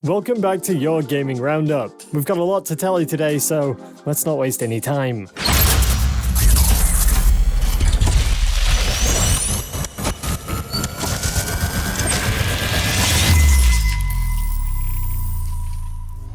Welcome back to your Gaming Roundup. We've got a lot to tell you today, so let's not waste any time.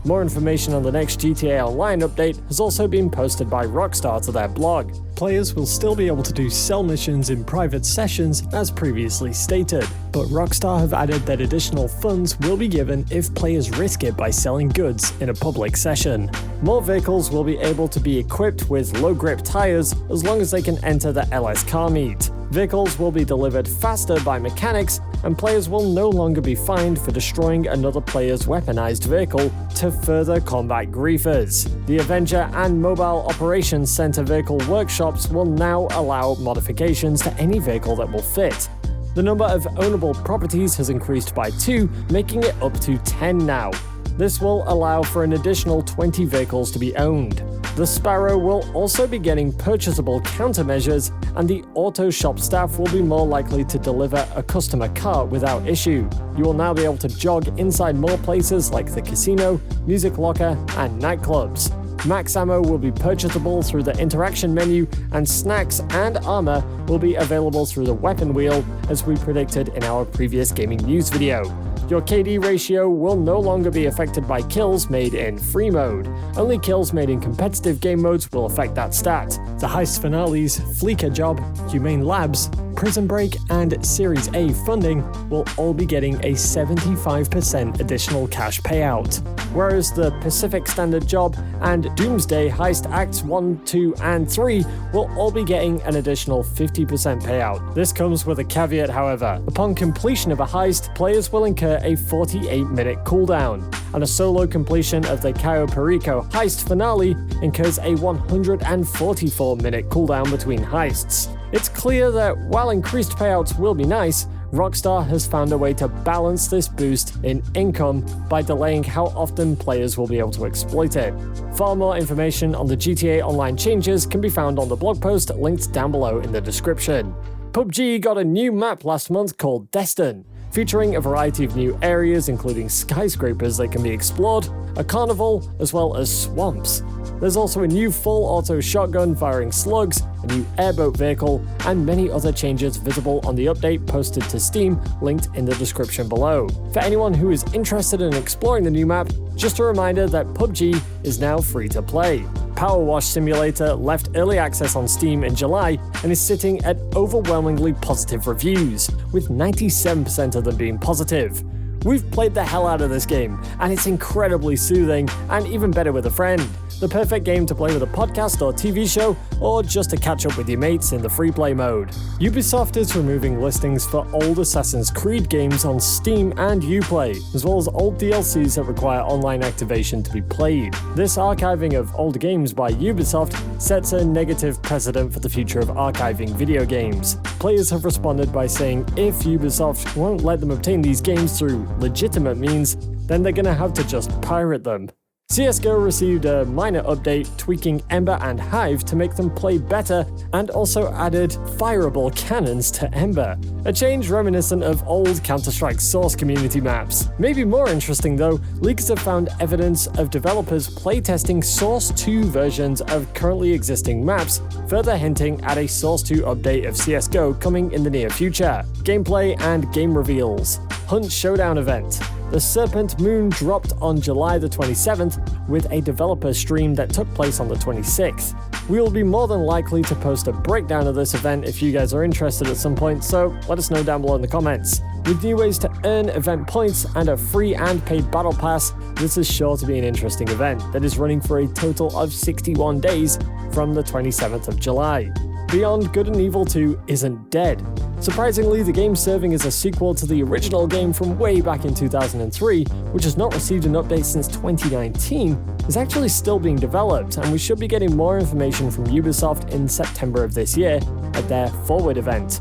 More information on the next GTA Online update has also been posted by Rockstar to their blog. Players will still be able to do cell missions in private sessions as previously stated, but Rockstar have added that additional funds will be given if players risk it by selling goods in a public session. More vehicles will be able to be equipped with low-grip tires as long as they can enter the LS car meet. Vehicles will be delivered faster by mechanics, and players will no longer be fined for destroying another player's weaponized vehicle to further combat griefers. The Avenger and Mobile Operations Center vehicle workshops will now allow modifications to any vehicle that will fit. The number of ownable properties has increased by 2, making it up to 10 now. This will allow for an additional 20 vehicles to be owned. The Sparrow will also be getting purchasable countermeasures, and the auto shop staff will be more likely to deliver a customer car without issue. You will now be able to jog inside more places like the casino, music locker, and nightclubs. Max ammo will be purchasable through the interaction menu, and snacks and armor will be available through the weapon wheel, as we predicted in our previous gaming news video. Your KD ratio will no longer be affected by kills made in free mode. Only kills made in competitive game modes will affect that stat. The heist finales, Fleeca Job, Humane Labs, Prison Break, and Series A funding will all be getting a 75% additional cash payout. Whereas the Pacific Standard Job and Doomsday Heist Acts 1, 2, and 3 will all be getting an additional 50% payout. This comes with a caveat, however. Upon completion of a heist, players will incur a 48-minute cooldown, and a solo completion of the Cayo Perico heist finale incurs a 144-minute cooldown between heists. It's clear that while increased payouts will be nice, Rockstar has found a way to balance this boost in income by delaying how often players will be able to exploit it. Far more information on the GTA Online changes can be found on the blog post linked down below in the description. PUBG got a new map last month called Destin, featuring a variety of new areas including skyscrapers that can be explored, a carnival, as well as swamps. There's also a new full auto shotgun firing slugs, a new airboat vehicle, and many other changes visible on the update posted to Steam, linked in the description below. For anyone who is interested in exploring the new map, just a reminder that PUBG is now free to play. Powerwash Simulator left early access on Steam in July and is sitting at overwhelmingly positive reviews, with 97% of them being positive. We've played the hell out of this game, and it's incredibly soothing and even better with a friend. The perfect game to play with a podcast or TV show, or just to catch up with your mates in the free play mode. Ubisoft is removing listings for old Assassin's Creed games on Steam and Uplay, as well as old DLCs that require online activation to be played. This archiving of old games by Ubisoft sets a negative precedent for the future of archiving video games. Players have responded by saying if Ubisoft won't let them obtain these games through legitimate means, then they're gonna have to just pirate them. CSGO received a minor update tweaking Ember and Hive to make them play better, and also added fireable cannons to Ember, a change reminiscent of old Counter-Strike Source community maps. Maybe more interesting though, leakers have found evidence of developers playtesting Source 2 versions of currently existing maps, further hinting at a Source 2 update of CSGO coming in the near future. Gameplay and game reveals. Hunt Showdown event. The Serpent Moon dropped on July the 27th with a developer stream that took place on the 26th. We will be more than likely to post a breakdown of this event if you guys are interested at some point, so let us know down below in the comments. With new ways to earn event points and a free and paid battle pass, this is sure to be an interesting event that is running for a total of 61 days from the 27th of July. Beyond Good and Evil 2 isn't dead. Surprisingly, the game serving as a sequel to the original game from way back in 2003, which has not received an update since 2019, is actually still being developed, and we should be getting more information from Ubisoft in September of this year at their Forward event.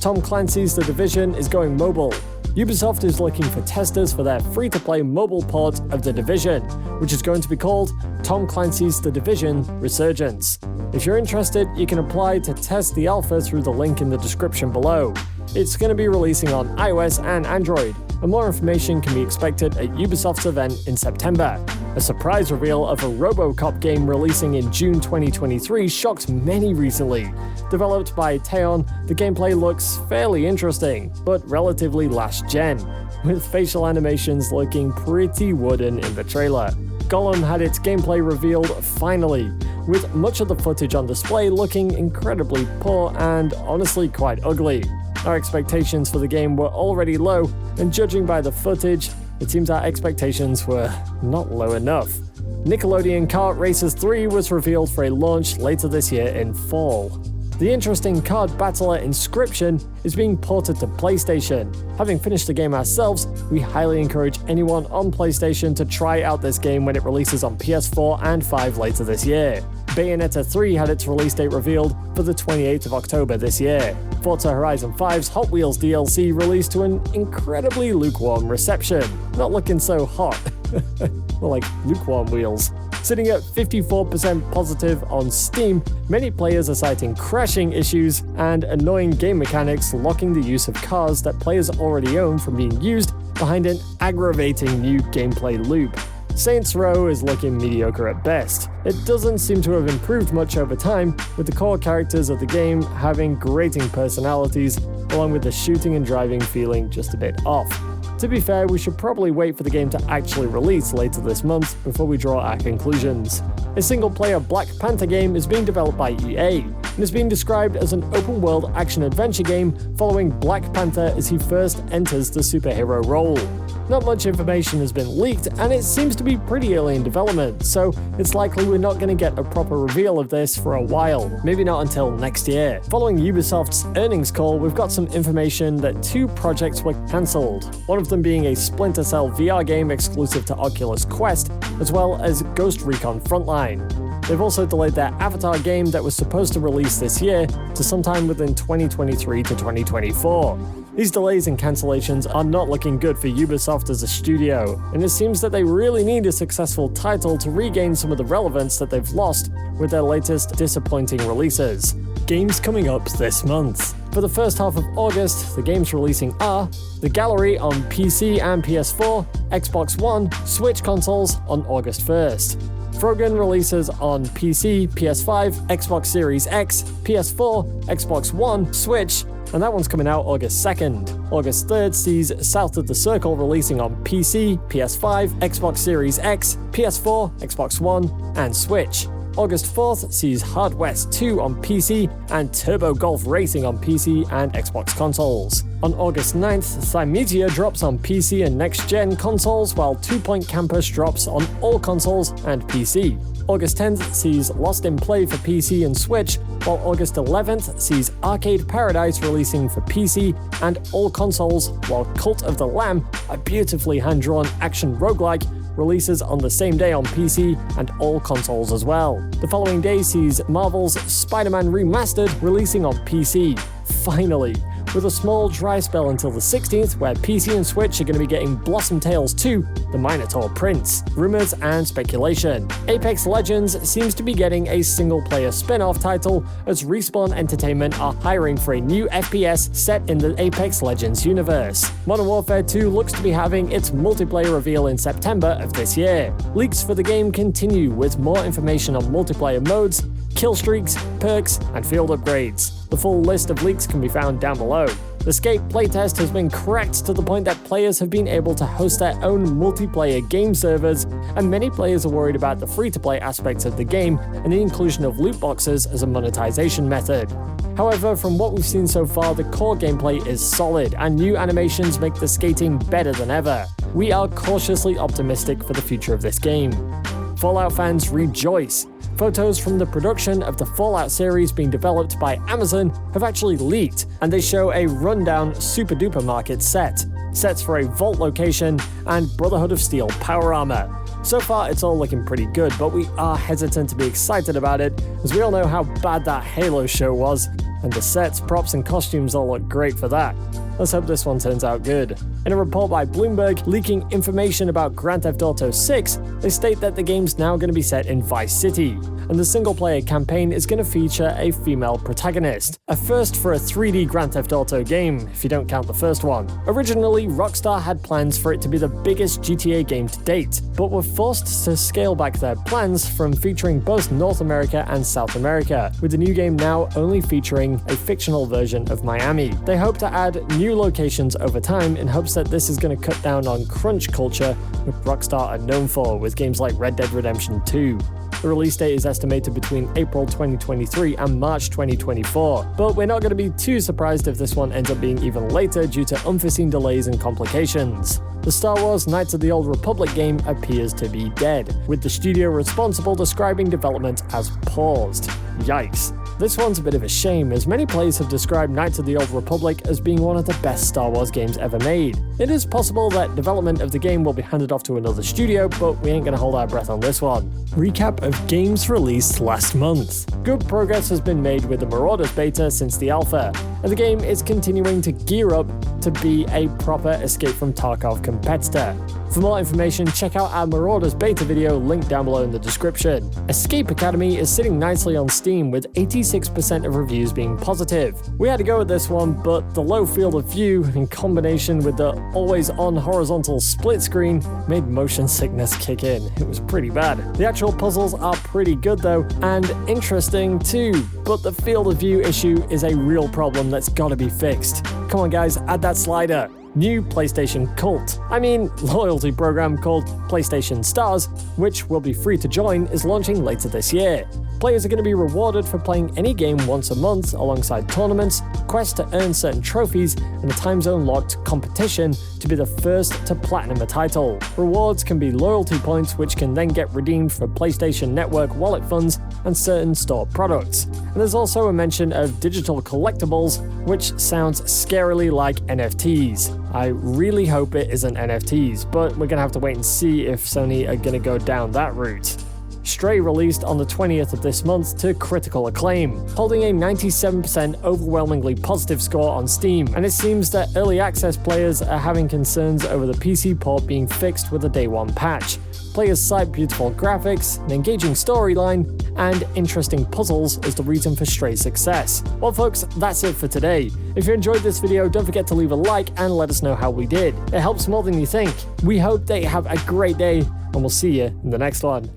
Tom Clancy's The Division is going mobile. Ubisoft is looking for testers for their free-to-play mobile port of The Division, which is going to be called Tom Clancy's The Division Resurgence. If you're interested, you can apply to test the alpha through the link in the description below. It's going to be releasing on iOS and Android, and more information can be expected at Ubisoft's event in September. A surprise reveal of a Robocop game releasing in June 2023 shocked many recently. Developed by Teon, the gameplay looks fairly interesting, but relatively last-gen, with facial animations looking pretty wooden in the trailer. Gollum had its gameplay revealed finally, with much of the footage on display looking incredibly poor and honestly quite ugly. Our expectations for the game were already low, and judging by the footage, it seems our expectations were not low enough. Nickelodeon Kart Racers 3 was revealed for a launch later this year in fall. The interesting card battler Inscryption is being ported to PlayStation. Having finished the game ourselves, we highly encourage anyone on PlayStation to try out this game when it releases on PS4 and 5 later this year. Bayonetta 3 had its release date revealed for the 28th of October this year. Forza Horizon 5's Hot Wheels DLC released to an incredibly lukewarm reception. Not looking so hot. More like lukewarm wheels. Sitting at 54% positive on Steam, many players are citing crashing issues and annoying game mechanics locking the use of cars that players already own from being used behind an aggravating new gameplay loop. Saints Row is looking mediocre at best. It doesn't seem to have improved much over time, with the core characters of the game having grating personalities, along with the shooting and driving feeling just a bit off. To be fair, we should probably wait for the game to actually release later this month before we draw our conclusions. A single-player Black Panther game is being developed by EA, and is being described as an open-world action-adventure game following Black Panther as he first enters the superhero role. Not much information has been leaked, and it seems to be pretty early in development, so it's likely we're not going to get a proper reveal of this for a while, maybe not until next year. Following Ubisoft's earnings call, we've got some information that 2 projects were cancelled, one of them being a Splinter Cell VR game exclusive to Oculus Quest, as well as Ghost Recon Frontline. They've also delayed their Avatar game that was supposed to release this year to sometime within 2023 to 2024. These delays and cancellations are not looking good for Ubisoft as a studio, and it seems that they really need a successful title to regain some of the relevance that they've lost with their latest disappointing releases. Games coming up this month. For the first half of August, the games releasing are The Gallery on PC and PS4, Xbox One, Switch consoles on August 1st. Frogun releases on PC, PS5, Xbox Series X, PS4, Xbox One, Switch, and that one's coming out August 2nd. August 3rd sees South of the Circle releasing on PC, PS5, Xbox Series X, PS4, Xbox One, and Switch. August 4th sees Hard West 2 on PC and Turbo Golf Racing on PC and Xbox consoles. On August 9th, Thymesia drops on PC and next-gen consoles, while 2 Point Campus drops on all consoles and PC. August 10th sees Lost in Play for PC and Switch, while August 11th sees Arcade Paradise releasing for PC and all consoles, while Cult of the Lamb, a beautifully hand-drawn action roguelike, releases on the same day on PC and all consoles as well. The following day sees Marvel's Spider-Man Remastered releasing on PC. Finally, with a small dry spell until the 16th, where PC and Switch are going to be getting Blossom Tales 2, The Minotaur Prince. Rumors and speculation. Apex Legends seems to be getting a single-player spin-off title, as Respawn Entertainment are hiring for a new FPS set in the Apex Legends universe. Modern Warfare 2 looks to be having its multiplayer reveal in September of this year. Leaks for the game continue, with more information on multiplayer modes, kill streaks, perks, and field upgrades. The full list of leaks can be found down below. The Skate playtest has been cracked to the point that players have been able to host their own multiplayer game servers, and many players are worried about the free-to-play aspects of the game and the inclusion of loot boxes as a monetization method. However, from what we've seen so far, the core gameplay is solid, and new animations make the skating better than ever. We are cautiously optimistic for the future of this game. Fallout fans rejoice. Photos from the production of the Fallout series being developed by Amazon have actually leaked, and they show a rundown Super Duper Market set, sets for a vault location, and Brotherhood of Steel power armor. So far, it's all looking pretty good, but we are hesitant to be excited about it, as we all know how bad that Halo show was, and the sets, props, and costumes all look great for that. Let's hope this one turns out good. In a report by Bloomberg leaking information about Grand Theft Auto 6, they state that the game's now going to be set in Vice City, and the single-player campaign is going to feature a female protagonist. A first for a 3D Grand Theft Auto game, if you don't count the first one. Originally, Rockstar had plans for it to be the biggest GTA game to date, but were forced to scale back their plans from featuring both North America and South America, with the new game now only featuring a fictional version of Miami. They hope to add new locations over time in hopes that this is going to cut down on crunch culture, which Rockstar are known for with games like Red Dead Redemption 2. The release date is estimated between April 2023 and March 2024, but we're not going to be too surprised if this one ends up being even later due to unforeseen delays and complications. The Star Wars Knights of the Old Republic game appears to be dead, with the studio responsible describing development as paused. Yikes. This one's a bit of a shame, as many players have described Knights of the Old Republic as being one of the best Star Wars games ever made. It is possible that development of the game will be handed off to another studio, but we ain't gonna hold our breath on this one. Recap of games released last month. Good progress has been made with the Marauders beta since the alpha, and the game is continuing to gear up to be a proper Escape from Tarkov competitor. For more information, check out our Marauders beta video linked down below in the description. Escape Academy is sitting nicely on Steam with 86% of reviews being positive. We had to go with this one, but the low field of view in combination with the always-on horizontal split screen made motion sickness kick in. It was pretty bad. The actual puzzles are pretty good though, and interesting too, but the field of view issue is a real problem that's gotta be fixed. Come on guys, add that slider. New PlayStation Cult. Loyalty program called PlayStation Stars, which will be free to join, is launching later this year. Players are going to be rewarded for playing any game once a month alongside tournaments, quests to earn certain trophies, and a time zone locked competition to be the first to platinum a title. Rewards can be loyalty points, which can then get redeemed for PlayStation Network wallet funds and certain store products. And there's also a mention of digital collectibles, which sounds scarily like NFTs. I really hope it isn't NFTs, but we're gonna have to wait and see if Sony are gonna go down that route. Stray released on the 20th of this month to critical acclaim, holding a 97% overwhelmingly positive score on Steam, and it seems that early access players are having concerns over the PC port being fixed with a day one patch. Players cite beautiful graphics, an engaging storyline, and interesting puzzles as the reason for Stray's success. Well folks, that's it for today. If you enjoyed this video, don't forget to leave a like and let us know how we did. It helps more than you think. We hope that you have a great day, and we'll see you in the next one.